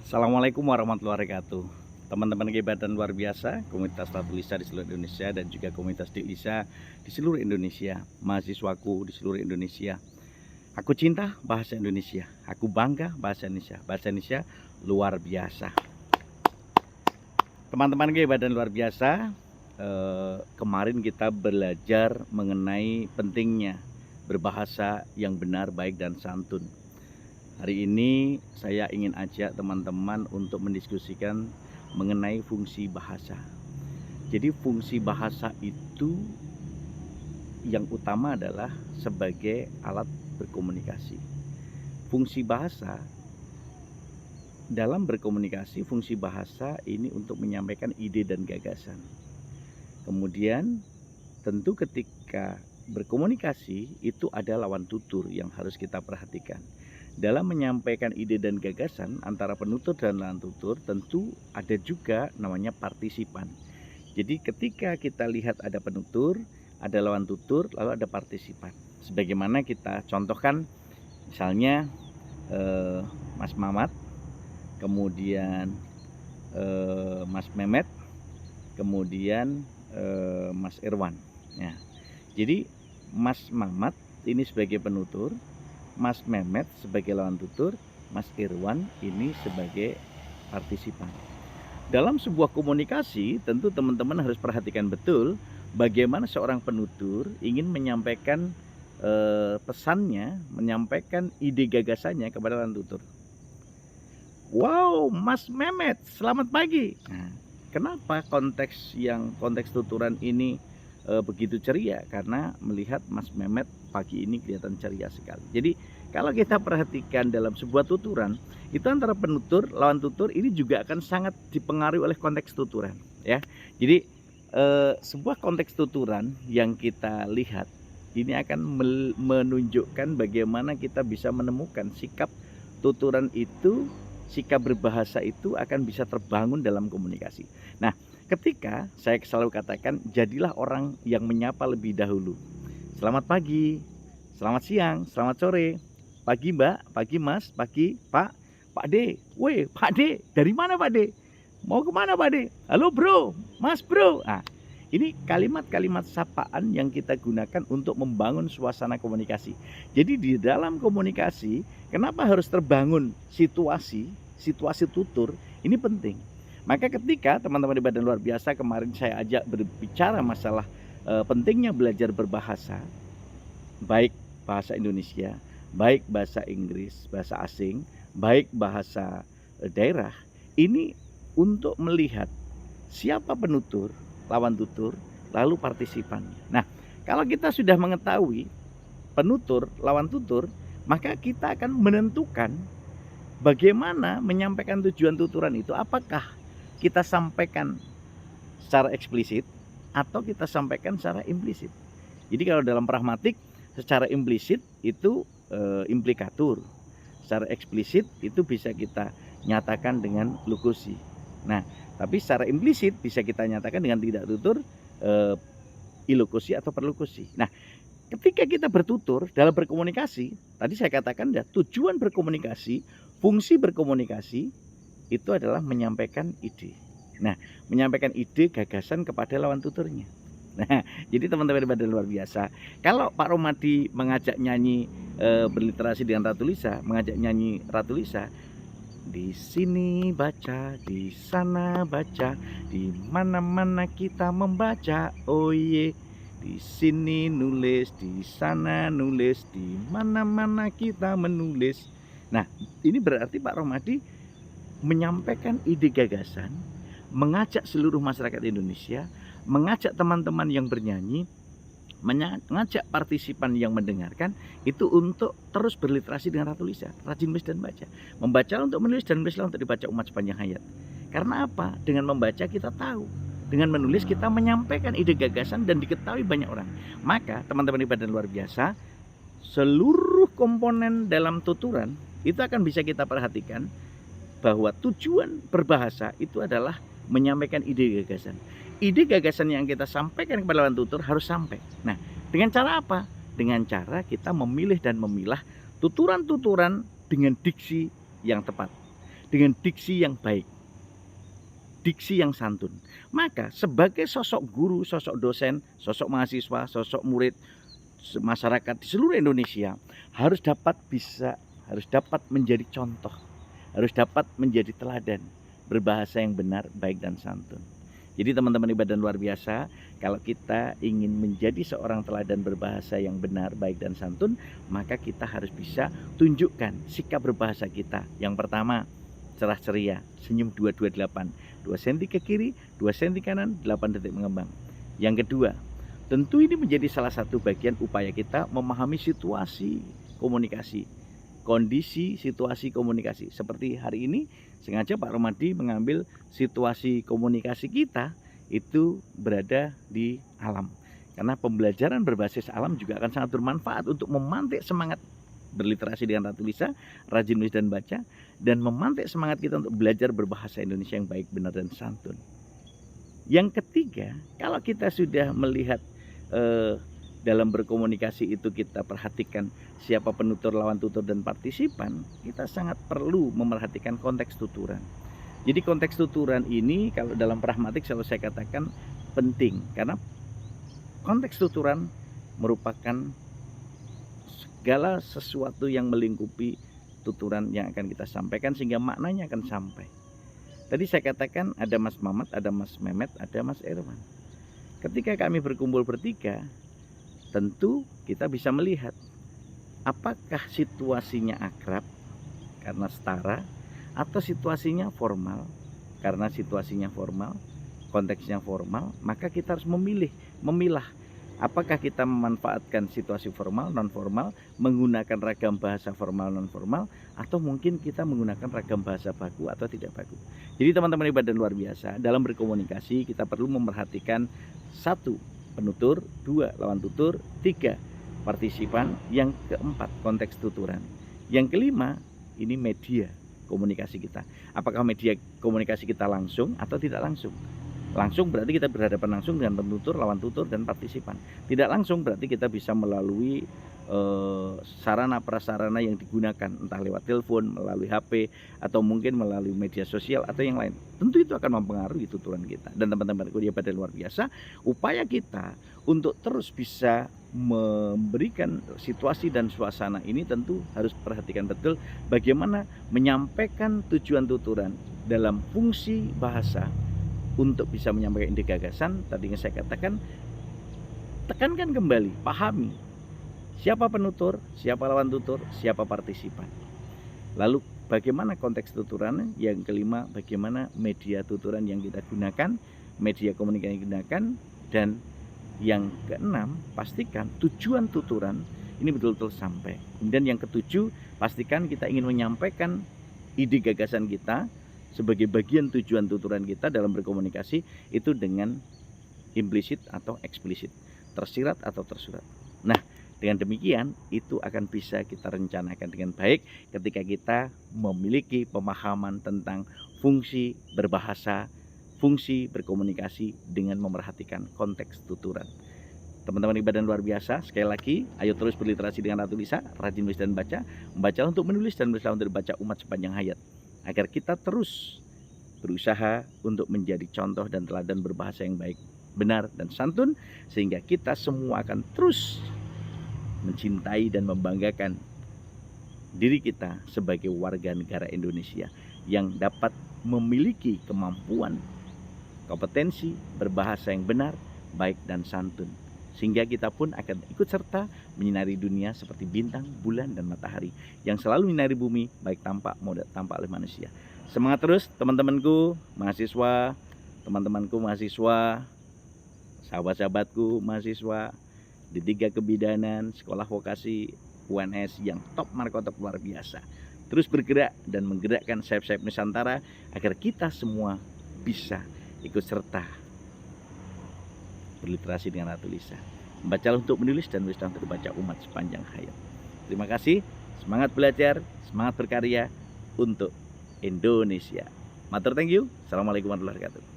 Assalamualaikum warahmatullahi wabarakatuh. Teman-teman Gebadan luar biasa, komunitas Ratu Lisa di seluruh Indonesia dan juga komunitas Dik Lisa di seluruh Indonesia, mahasiswaku di seluruh Indonesia. Aku cinta bahasa Indonesia, aku bangga bahasa Indonesia. Bahasa Indonesia luar biasa. Teman-teman Gebadan luar biasa, kemarin kita belajar mengenai pentingnya berbahasa yang benar, baik dan santun. Hari ini saya ingin ajak teman-teman untuk mendiskusikan mengenai fungsi bahasa. Jadi fungsi bahasa itu yang utama adalah sebagai alat berkomunikasi. Fungsi bahasa dalam berkomunikasi, fungsi bahasa ini untuk menyampaikan ide dan gagasan. Kemudian tentu ketika berkomunikasi itu ada lawan tutur yang harus kita perhatikan. Dalam menyampaikan ide dan gagasan antara penutur dan lawan tutur tentu ada juga namanya partisipan. Jadi ketika kita lihat ada penutur, ada lawan tutur, lalu ada partisipan. Sebagaimana kita contohkan misalnya Mas Mamat, kemudian Mas Mehmet, kemudian Mas Irwan. Ya. Jadi Mas Mamat ini sebagai penutur, Mas Mehmet sebagai lawan tutur, Mas Irwan ini sebagai partisipan. Dalam sebuah komunikasi tentu teman-teman harus perhatikan betul bagaimana seorang penutur ingin menyampaikan pesannya, menyampaikan ide gagasannya kepada lawan tutur. Wow, Mas Mehmet, selamat pagi. Nah, kenapa konteks tuturan ini begitu ceria? Karena melihat Mas Mehmet pagi ini kelihatan ceria sekali. Jadi kalau kita perhatikan dalam sebuah tuturan itu antara penutur lawan tutur ini juga akan sangat dipengaruhi oleh konteks tuturan, ya. Jadi sebuah konteks tuturan yang kita lihat ini akan menunjukkan bagaimana kita bisa menemukan sikap tuturan itu, sikap berbahasa itu akan bisa terbangun dalam komunikasi. Nah, ketika saya selalu katakan jadilah orang yang menyapa lebih dahulu. Selamat pagi, selamat siang, selamat sore, pagi Mbak, pagi Mas, pagi Pak, Pak D. Weh, Pak D, dari mana Pak D? Mau kemana Pak D? Halo bro, Mas bro. Nah, ini kalimat-kalimat sapaan yang kita gunakan untuk membangun suasana komunikasi. Jadi di dalam komunikasi, kenapa harus terbangun situasi tutur, ini penting. Maka ketika teman-teman di Badan Luar Biasa kemarin saya ajak berbicara masalah pentingnya belajar berbahasa, baik bahasa Indonesia, baik bahasa Inggris, bahasa asing, baik bahasa daerah, ini untuk melihat siapa penutur, lawan tutur, lalu partisipannya. Nah, kalau kita sudah mengetahui penutur, lawan tutur, maka kita akan menentukan bagaimana menyampaikan tujuan tuturan itu. Apakah kita sampaikan secara eksplisit atau kita sampaikan secara implisit. Jadi kalau dalam pragmatik secara implisit itu implikatur, secara eksplisit itu bisa kita nyatakan dengan lokusi. Nah, tapi secara implisit bisa kita nyatakan dengan tidak tutur, ilokusi atau perlokusi. Nah, ketika kita bertutur dalam berkomunikasi, tadi saya katakan ya, tujuan berkomunikasi, fungsi berkomunikasi itu adalah menyampaikan ide. Nah, menyampaikan ide gagasan kepada lawan tuturnya. Nah, jadi teman-teman Badan Luar Biasa, kalau Pak Romadi mengajak nyanyi berliterasi dengan Ratu Lisa, mengajak nyanyi Ratu Lisa, di sini baca, di sana baca, di mana-mana kita membaca, oh ye. Di sini nulis, di sana nulis, di mana-mana kita menulis. Nah, ini berarti Pak Romadi menyampaikan ide gagasan, mengajak seluruh masyarakat Indonesia, mengajak teman-teman yang bernyanyi, mengajak partisipan yang mendengarkan itu untuk terus berliterasi dengan Ratu Lisa, rajin menulis dan baca, membaca untuk menulis dan menulislah untuk dibaca umat sepanjang hayat. Karena apa? Dengan membaca kita tahu, dengan menulis kita menyampaikan ide gagasan dan diketahui banyak orang. Maka teman-teman di Badan Luar Biasa, seluruh komponen dalam tuturan itu akan bisa kita perhatikan bahwa tujuan berbahasa itu adalah menyampaikan ide gagasan. Ide gagasan yang kita sampaikan kepada lawan tutur harus sampai. Nah, dengan cara apa? Dengan cara kita memilih dan memilah tuturan-tuturan dengan diksi yang tepat. dengan diksi yang baik, diksi yang santun. Maka sebagai sosok guru, sosok dosen, sosok mahasiswa, sosok murid, masyarakat di seluruh Indonesia harus dapat menjadi contoh, harus dapat menjadi teladan berbahasa yang benar, baik dan santun. Jadi teman-teman ibadah luar biasa, kalau kita ingin menjadi seorang teladan berbahasa yang benar, baik dan santun, maka kita harus bisa tunjukkan sikap berbahasa kita. Yang pertama, cerah ceria, senyum 228, 2 cm ke kiri, 2 cm kanan, 8 detik mengembang. Yang kedua, tentu ini menjadi salah satu bagian upaya kita memahami situasi komunikasi, kondisi situasi komunikasi. Seperti hari ini sengaja Pak Romadi mengambil situasi komunikasi kita itu berada di alam. Karena pembelajaran berbasis alam juga akan sangat bermanfaat untuk memantik semangat berliterasi dengan Ratu Lisa, rajin menulis dan baca, dan memantik semangat kita untuk belajar berbahasa Indonesia yang baik, benar, dan santun. Yang ketiga, kalau kita sudah melihat dalam berkomunikasi itu kita perhatikan siapa penutur, lawan tutur, dan partisipan, kita sangat perlu memerhatikan konteks tuturan. Jadi konteks tuturan ini kalau dalam pragmatik selalu saya katakan penting, karena konteks tuturan merupakan segala sesuatu yang melingkupi tuturan yang akan kita sampaikan sehingga maknanya akan sampai. Tadi saya katakan ada Mas Mamat, ada Mas Memet, ada Mas Erwan. Ketika kami berkumpul bertiga, tentu kita bisa melihat apakah situasinya akrab karena setara atau situasinya formal. Karena situasinya formal, konteksnya formal, maka kita harus memilah apakah kita memanfaatkan situasi formal, non formal, menggunakan ragam bahasa formal, non formal, atau mungkin kita menggunakan ragam bahasa baku atau tidak baku. Jadi teman-teman ibadah luar biasa, dalam berkomunikasi kita perlu memperhatikan 1. Penutur, 2. Lawan tutur, 3. Partisipan, yang keempat konteks tuturan, yang kelima ini media komunikasi kita. Apakah media komunikasi kita langsung atau tidak langsung? Langsung berarti kita berhadapan langsung dengan penutur, lawan tutur, dan partisipan. Tidak langsung berarti kita bisa melalui sarana prasarana yang digunakan, entah lewat telepon, melalui HP, atau mungkin melalui media sosial atau yang lain. Tentu itu akan mempengaruhi tuturan kita. Dan teman-teman kuliah pada luar biasa, upaya kita untuk terus bisa memberikan situasi dan suasana ini tentu harus perhatikan betul bagaimana menyampaikan tujuan tuturan dalam fungsi bahasa untuk bisa menyampaikan ide gagasan. Tadi yang saya katakan, tekankan kembali, pahami siapa penutur, siapa lawan tutur, siapa partisipan. Lalu bagaimana konteks tuturannya? Yang kelima, bagaimana media tuturan yang kita gunakan, media komunikasi yang digunakan. Dan yang keenam, pastikan tujuan tuturan ini betul-betul sampai. Kemudian yang ketujuh, pastikan kita ingin menyampaikan ide gagasan kita sebagai bagian tujuan tuturan kita dalam berkomunikasi itu dengan implisit atau eksplisit, tersirat atau tersurat. Nah, dengan demikian itu akan bisa kita rencanakan dengan baik ketika kita memiliki pemahaman tentang fungsi berbahasa, fungsi berkomunikasi dengan memerhatikan konteks tuturan. Teman-teman ibadah luar biasa, sekali lagi ayo terus berliterasi dengan Ratu Lisa, rajin menulis dan baca, membaca untuk menulis dan menulis untuk dibaca umat sepanjang hayat, agar kita terus berusaha untuk menjadi contoh dan teladan berbahasa yang baik, benar, dan santun, sehingga kita semua akan terus mencintai dan membanggakan diri kita sebagai warga negara Indonesia yang dapat memiliki kemampuan, kompetensi berbahasa yang benar, baik, dan santun, sehingga kita pun akan ikut serta menyinari dunia seperti bintang, bulan, dan matahari yang selalu menyinari bumi, baik tampak maupun tampak oleh manusia. Semangat terus teman-temanku mahasiswa, teman-temanku mahasiswa, sahabat-sahabatku mahasiswa di 3 kebidanan sekolah vokasi UNS yang top markotop luar biasa. Terus bergerak dan menggerakkan sayap-sayap Nusantara agar kita semua bisa ikut serta berliterasi dengan Ratu Lisa, membaca untuk menulis dan menulis untuk dibaca umat sepanjang hayat. Terima kasih, semangat belajar, semangat berkarya untuk Indonesia. Matur, thank you. Assalamualaikum warahmatullahi wabarakatuh.